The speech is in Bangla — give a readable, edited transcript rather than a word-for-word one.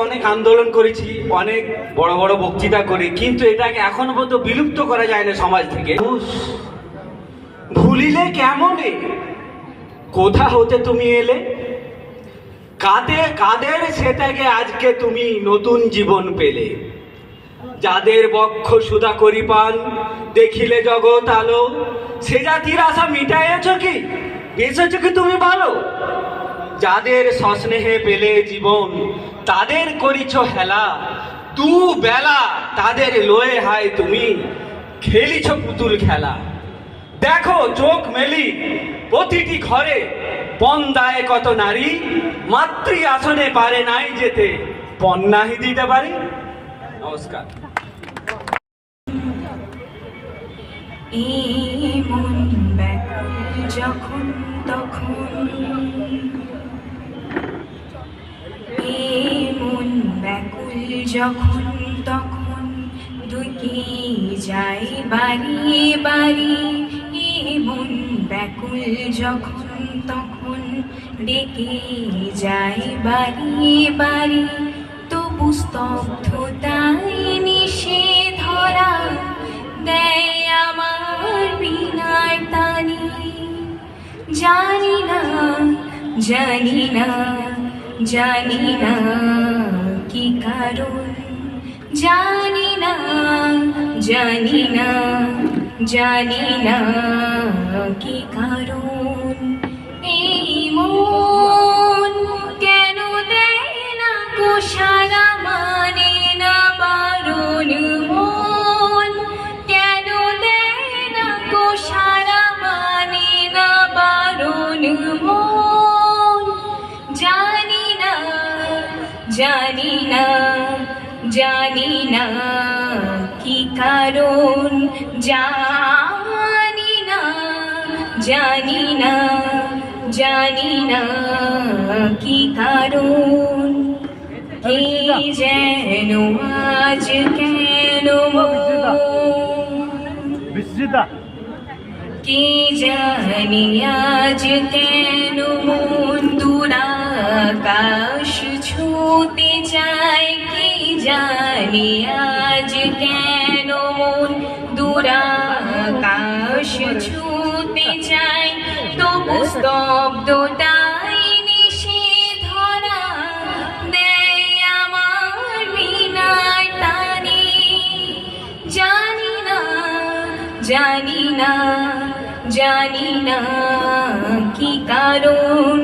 অনেক আন্দোলন করেছি, অনেক বড় বড় বক্তৃতা করি, কিন্তু এটাকে এখনো পর্যন্ত বিলুপ্ত করা যায় না সমাজ থেকে। ভুলিলে কেমনে কোথা হতে তুমি এলে, কাদের সেটাকে আজকে তুমি নতুন জীবন পেলে। যাদের বক্ষ সুধা করি পান, দেখিলে জগৎ আলো, সে জাতির আশা মিটাইয়াছ কি, বেঁচেছ কি তুমি ভালো। যাদের সস্নেহে পেলে জীবন, তাদের করিছ হেলা, দু বেলা তাদের লয়ে হায় তুমি খেলিছ পুতুল খেলা। দেখো চোখ মেলি প্রতিটি ঘরে, পন্দায় কত নারী, মাতৃ আসনে পারে নাই যেতে, পন্নাহি দিতে পারে। নমস্কার। মন ব্যাকুল যখন তখন, মন ব্যাকুল যখন তখন, দুকে যায় বাড়ি বাড়ি। মন ব্যাকুল যখন তখন, ডেকে যায় বাড়ি বাড়ি। তবু স্তব্ধতায় নিশে ধরা দেয় আমার বিনার টানি। জানি না জানি না জানি না কি কারণ, জানি না জানি না জানি না কি কারণ। এই মন কেন দেয় না গো সারা, মানে না বারণ। মন কেন দেয় না গো সারা, মানে না বারণ। মন জানি না জানি না জানি না কি কারণ, জানি না জানি না জানি না কি কারণ। কে যেন আজ কেন কে জানি আজ কেন মন দুরাকাশ ছুঁতে চায়। কে জানি আজ কেন মন দুরাকাশ ছুঁতে চায়। তবু স্তব্ধতায় নিশে ধরা দেয় আমার বিনার টানি। জানি না জানি না জানি না কি কারণ,